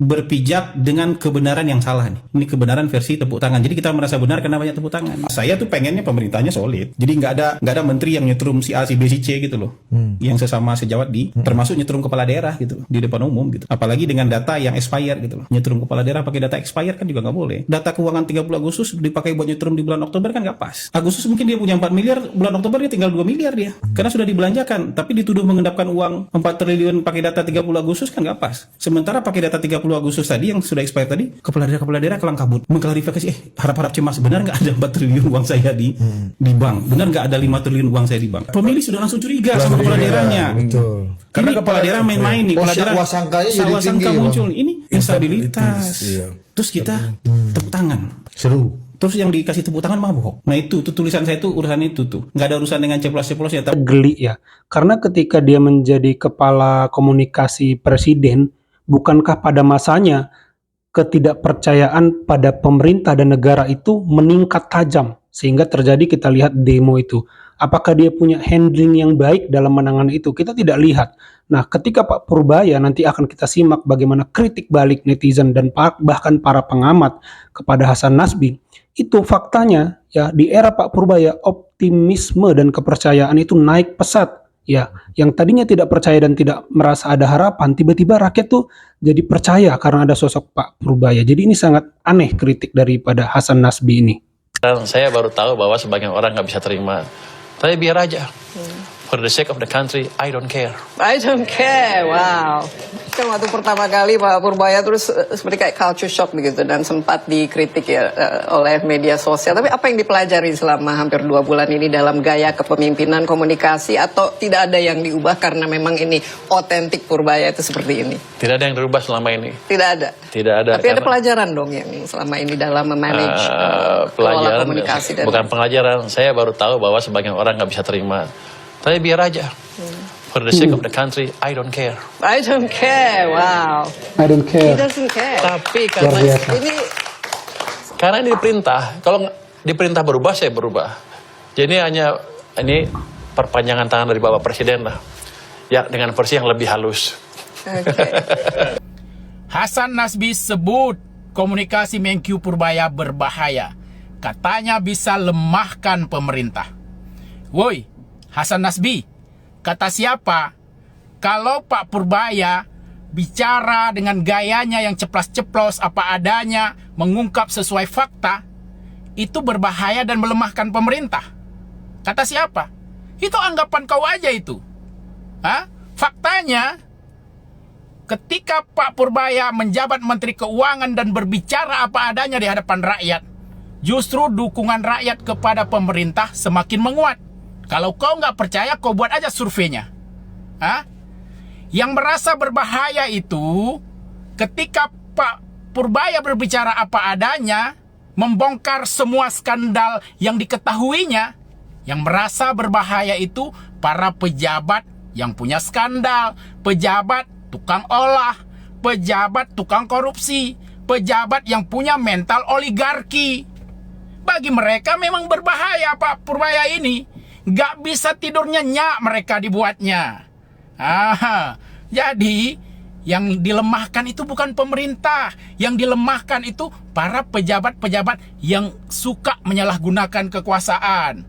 berpijak dengan kebenaran yang salah nih. Ini kebenaran versi tepuk tangan. Jadi kita merasa benar karena banyak tepuk tangan. Saya tuh pengennya pemerintahnya solid. Jadi nggak ada menteri yang nyetrum si A, si B, si C gitu loh. Yang sesama sejawat termasuk nyetrum kepala daerah gitu di depan umum gitu. Apalagi dengan data yang expired gitu loh. Nyetrum kepala daerah pakai data expired kan juga nggak boleh. Data keuangan 30 Agustus dipakai buat nyetrum di bulan Oktober kan nggak pas. Agustus mungkin dia punya 4 miliar, bulan Oktober dia tinggal 2 miliar dia. Karena sudah dibelanjakan, tapi dituduh mengendapkan uang 4 triliun pakai data 30 Agustus kan nggak pas. Sementara pakai data 30 Agustus tadi yang sudah expired tadi, kepala daerah kelang kabut mengklarifikasi, harap-harap cemas, benar nggak ada 4 triliun uang saya di bank, benar nggak ada 5 triliun uang saya di bank. Pemilih sudah langsung curiga sama kepala daerahnya. Betul. Karena kepala daerah main-main nih, kepala daerah sangka muncul ini instabilitas. Terus kita tepuk tangan. Seru. Terus yang dikasih tepuk tangan mabok. Nah itu tulisan saya itu urusan itu tuh. Nggak ada urusan dengan ceplos-ceplosnya. Geli ya. Karena ketika dia menjadi kepala komunikasi presiden, bukankah pada masanya ketidakpercayaan pada pemerintah dan negara itu meningkat tajam sehingga terjadi kita lihat demo itu. Apakah dia punya handling yang baik dalam menangani itu? Kita tidak lihat. Nah, ketika Pak Purbaya nanti akan kita simak bagaimana kritik balik netizen dan bahkan para pengamat kepada Hasan Nasbi, itu faktanya ya di era Pak Purbaya optimisme dan kepercayaan itu naik pesat. Ya, yang tadinya tidak percaya dan tidak merasa ada harapan, tiba-tiba rakyat tuh jadi percaya karena ada sosok Pak Purbaya. Jadi ini sangat aneh kritik daripada Hasan Nasbi ini. Dan saya baru tahu bahwa sebagian orang nggak bisa terima. Tapi biar aja. For the sake of the country, I don't care. I don't care, wow. Kan waktu pertama kali Pak Purbaya terus seperti kayak culture shock begitu dan sempat dikritik ya oleh media sosial. Tapi apa yang dipelajari selama hampir 2 bulan ini dalam gaya kepemimpinan, komunikasi, atau tidak ada yang diubah karena memang ini otentik Purbaya itu seperti ini? Tidak ada yang dirubah selama ini. Tidak ada? Tidak ada. Tapi ada pelajaran dong yang selama ini dalam memanage pelajaran, komunikasi. bukan pelajaran. Saya baru tahu bahwa sebagian orang nggak bisa terima. Tapi biar aja. For the sake of the country, I don't care. I don't care, wow. I don't care. He doesn't care. Tapi karena ini diperintah. Kalau diperintah berubah, saya berubah. Jadi ini perpanjangan tangan dari Bapak Presiden lah. Ya, dengan versi yang lebih halus. Okay. Hasan Nasbi sebut komunikasi Menkyu Purbaya berbahaya. Katanya bisa lemahkan pemerintah. Woi, Hasan Nasbi, kata siapa? Kalau Pak Purbaya bicara dengan gayanya yang ceplas-ceplos apa adanya, mengungkap sesuai fakta, itu berbahaya dan melemahkan pemerintah. Kata siapa? Itu anggapan kau aja itu. Hah? Faktanya, ketika Pak Purbaya menjabat Menteri Keuangan dan berbicara apa adanya di hadapan rakyat, justru dukungan rakyat kepada pemerintah semakin menguat. Kalau kau nggak percaya, kau buat aja surveinya. Hah? Yang merasa berbahaya itu ketika Pak Purbaya berbicara apa adanya, membongkar semua skandal yang diketahuinya. Yang merasa berbahaya itu para pejabat yang punya skandal, pejabat tukang olah, pejabat tukang korupsi, pejabat yang punya mental oligarki. Bagi mereka memang berbahaya Pak Purbaya ini. Gak bisa tidur nyenyak mereka dibuatnya. Jadi yang dilemahkan itu bukan pemerintah. Yang dilemahkan itu para pejabat-pejabat yang suka menyalahgunakan kekuasaan.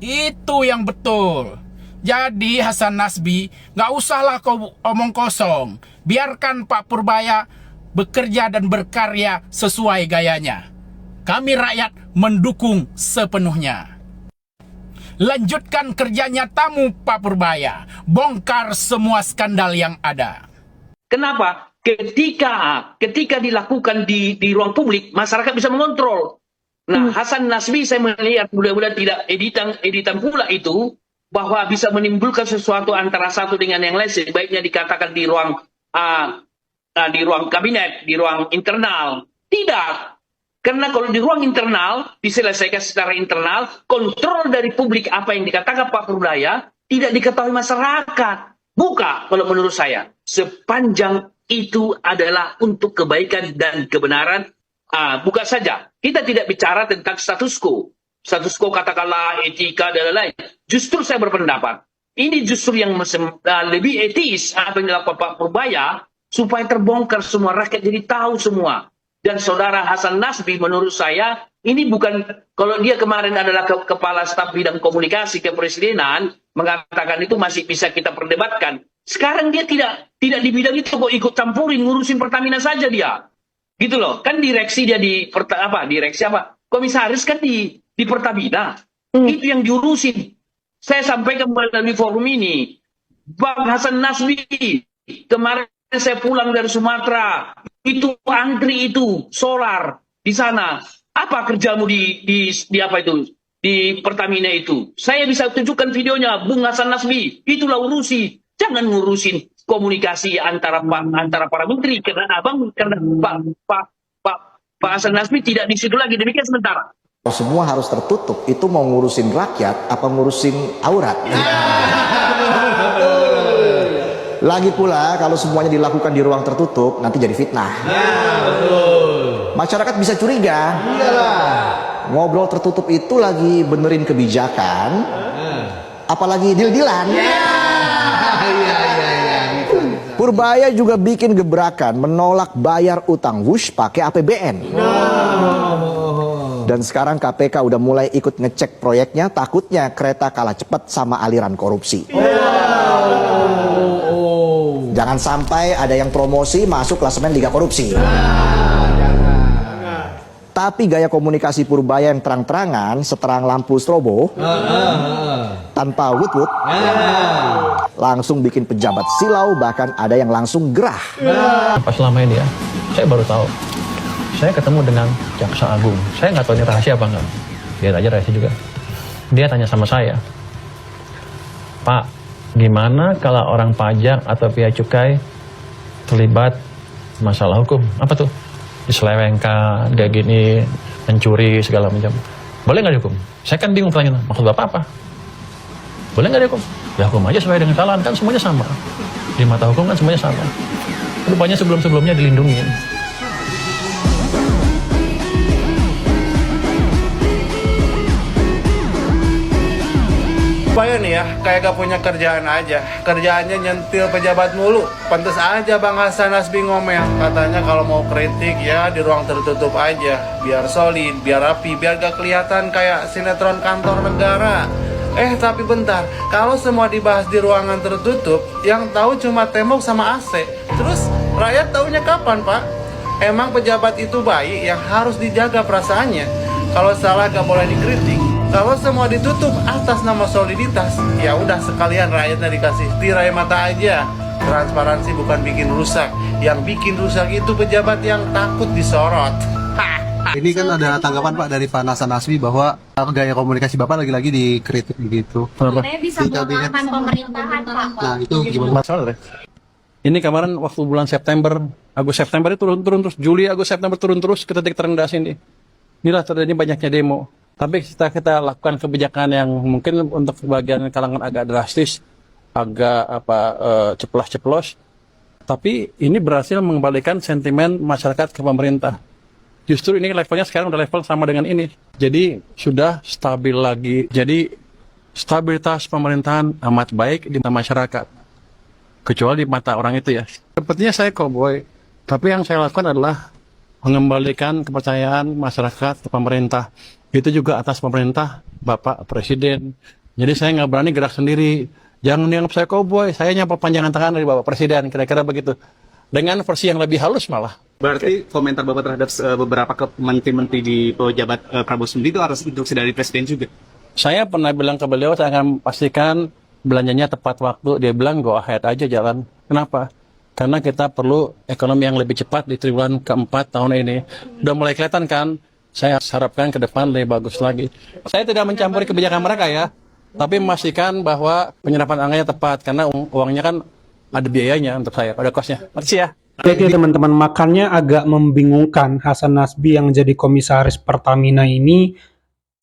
Itu yang betul. Jadi Hasan Nasbi, gak usahlah kau omong kosong. Biarkan Pak Purbaya bekerja dan berkarya sesuai gayanya. Kami rakyat mendukung sepenuhnya. Lanjutkan kerja nyatamu Pak Purbaya. Bongkar semua skandal yang ada. Kenapa? Ketika dilakukan di ruang publik, masyarakat bisa mengontrol. Nah, Hasan Nasbi saya melihat mudah-mudahan tidak editan pula itu, bahwa bisa menimbulkan sesuatu antara satu dengan yang lain, sebaiknya dikatakan di ruang kabinet, di ruang internal. Tidak. Karena kalau di ruang internal, diselesaikan secara internal, kontrol dari publik apa yang dikatakan Pak Purbaya tidak diketahui masyarakat. Buka kalau menurut saya. Sepanjang itu adalah untuk kebaikan dan kebenaran, buka saja. Kita tidak bicara tentang status quo. Status quo katakanlah etika dan lain-lain. Justru saya berpendapat, ini justru yang lebih etis apa yang dilakukan Pak Purbaya supaya terbongkar semua, rakyat jadi tahu semua. Dan saudara Hasan Nasbi menurut saya ini bukan, kalau dia kemarin adalah kepala staf bidang komunikasi kepresidenan, mengatakan itu masih bisa kita perdebatkan. Sekarang dia tidak di bidang itu, kok ikut campurin ngurusin Pertamina saja dia. Gitu loh. Kan direksi dia komisaris kan di Pertamina. Itu yang diurusin. Saya sampaikan melalui forum ini, Bang Hasan Nasbi, kemarin saya pulang dari Sumatera, itu antri itu solar di sana. Apa kerjamu di apa itu? Di Pertamina itu. Saya bisa tunjukkan videonya, Bung Hasan Nasbi. Itulah urusi. Jangan ngurusin komunikasi antara para menteri, karena Pak Hasan Nasbi tidak di situ lagi. Demikian sementara. Kalau semua harus tertutup, itu mau ngurusin rakyat apa ngurusin aurat? Lagi pula kalau semuanya dilakukan di ruang tertutup, nanti jadi fitnah. Masyarakat bisa curiga. Ngobrol tertutup itu lagi benerin kebijakan, apalagi deal-dealan. Purbaya juga bikin gebrakan menolak bayar utang Wush pakai APBN. Dan sekarang KPK udah mulai ikut ngecek proyeknya, takutnya kereta kalah cepat sama aliran korupsi. Jangan sampai ada yang promosi masuk klasemen Liga Korupsi. Tapi gaya komunikasi Purbaya yang terang-terangan, seterang lampu strobo, tanpa wut-wut, langsung bikin pejabat silau, bahkan ada yang langsung gerah. Pas selama ini ya, saya baru tahu. Saya ketemu dengan Jaksa Agung. Saya nggak tahu ini rahasia apa enggak. Lihat aja rahasia juga. Dia tanya sama saya, Pak, gimana kalau orang pajak atau pihak cukai terlibat masalah hukum? Apa tuh? Diselewengkan, kayak gini, mencuri, segala macam. Boleh nggak dihukum? Saya kan bingung pertanyaan, maksud Bapak apa? Boleh nggak dihukum? Ya hukum aja sesuai dengan kesalahan, kan semuanya sama. Di mata hukum kan semuanya sama. Rupanya sebelum-sebelumnya dilindungi. Supaya nih ya, kayak gak punya kerjaan aja. Kerjaannya nyentil pejabat mulu. Pantes aja Bang Hasan Nasbi ngomel. Katanya kalau mau kritik ya di ruang tertutup aja. Biar solid, biar rapi, biar gak kelihatan kayak sinetron kantor negara. Tapi bentar, kalau semua dibahas di ruangan tertutup, yang tahu cuma tembok sama AC. Terus rakyat taunya kapan, Pak? Emang pejabat itu bayi yang harus dijaga perasaannya. Kalau salah gak boleh dikritik. Kalau semua ditutup atas nama soliditas, ya udah sekalian rakyatnya dikasih tirai mata aja. Transparansi bukan bikin rusak. Yang bikin rusak itu pejabat yang takut disorot. Ini kan ada tanggapan Pak dari Pak Hasan Nasbi bahwa gaya komunikasi Bapak lagi-lagi dikritik begitu. Saya bisa melemahkan pemerintahan Pak. Nah itu gimana? Ini kemarin waktu bulan September, Agustus-September itu turun terus, Juli, Agustus, September turun terus ke titik terendah sini. Inilah terjadi banyaknya demo. Tapi kita lakukan kebijakan yang mungkin untuk sebagian kalangan agak drastis, agak ceplas-ceplos. Tapi ini berhasil mengembalikan sentimen masyarakat ke pemerintah. Justru ini levelnya sekarang udah level sama dengan ini. Jadi sudah stabil lagi. Jadi stabilitas pemerintahan amat baik di mata masyarakat. Kecuali di mata orang itu ya. Sepertinya saya cowboy. Tapi yang saya lakukan adalah mengembalikan kepercayaan masyarakat ke pemerintah. Itu juga atas pemerintah Bapak Presiden. Jadi saya nggak berani gerak sendiri. Jangan dianggap saya cowboy. Saya hanya perpanjangan tangan dari Bapak Presiden. Kira-kira begitu. Dengan versi yang lebih halus malah. Berarti komentar Bapak terhadap beberapa menteri-menteri di pejabat Prabowo sendiri itu harus instruksi dari Presiden juga? Saya pernah bilang ke beliau, saya akan pastikan belanjanya tepat waktu. Dia bilang go ahead aja jalan. Kenapa? Karena kita perlu ekonomi yang lebih cepat di triwulan keempat tahun ini. Udah mulai kelihatan kan? Saya harapkan ke depan lebih bagus lagi. Saya tidak mencampuri kebijakan mereka ya, tapi memastikan bahwa penyerapan anggarannya tepat, karena uangnya kan ada biayanya untuk saya, ada kosnya. Makasih ya. Jadi teman-teman, makannya agak membingungkan Hasan Nasbi yang jadi komisaris Pertamina ini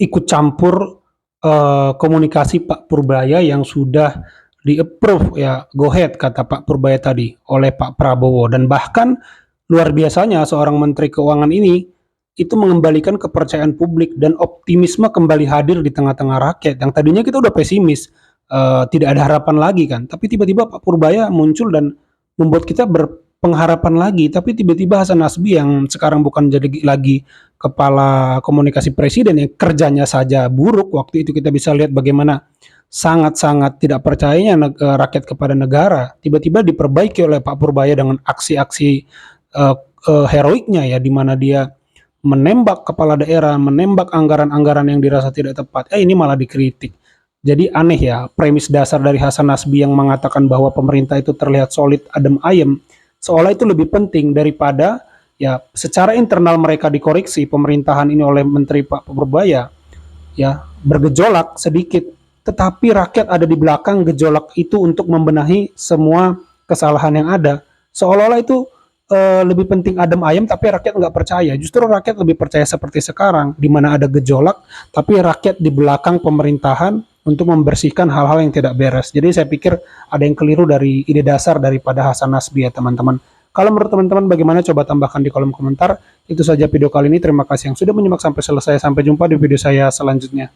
ikut campur komunikasi Pak Purbaya yang sudah di-approve ya, go ahead kata Pak Purbaya tadi oleh Pak Prabowo. Dan bahkan luar biasanya seorang Menteri Keuangan ini itu mengembalikan kepercayaan publik dan optimisme kembali hadir di tengah-tengah rakyat. Yang tadinya kita udah pesimis, tidak ada harapan lagi kan. Tapi tiba-tiba Pak Purbaya muncul dan membuat kita pengharapan lagi, tapi tiba-tiba Hasan Nasbi yang sekarang bukan jadi lagi kepala komunikasi presiden yang kerjanya saja buruk, waktu itu kita bisa lihat bagaimana sangat-sangat tidak percayanya rakyat kepada negara, tiba-tiba diperbaiki oleh Pak Purbaya dengan aksi-aksi heroiknya ya, di mana dia menembak kepala daerah, menembak anggaran-anggaran yang dirasa tidak tepat. Ini malah dikritik. Jadi aneh ya, premis dasar dari Hasan Nasbi yang mengatakan bahwa pemerintah itu terlihat solid, adem ayem, seolah itu lebih penting daripada ya secara internal mereka dikoreksi pemerintahan ini oleh Menteri Pak Purbaya ya bergejolak sedikit, tetapi rakyat ada di belakang gejolak itu untuk membenahi semua kesalahan yang ada. Seolah-olah itu lebih penting adem ayem, tapi rakyat nggak percaya. Justru rakyat lebih percaya seperti sekarang, di mana ada gejolak, tapi rakyat di belakang pemerintahan untuk membersihkan hal-hal yang tidak beres. Jadi saya pikir ada yang keliru dari ide dasar daripada Hasan Nasbi ya teman-teman. Kalau menurut teman-teman bagaimana, coba tambahkan di kolom komentar. Itu saja video kali ini, terima kasih yang sudah menyimak sampai selesai. Sampai jumpa di video saya selanjutnya.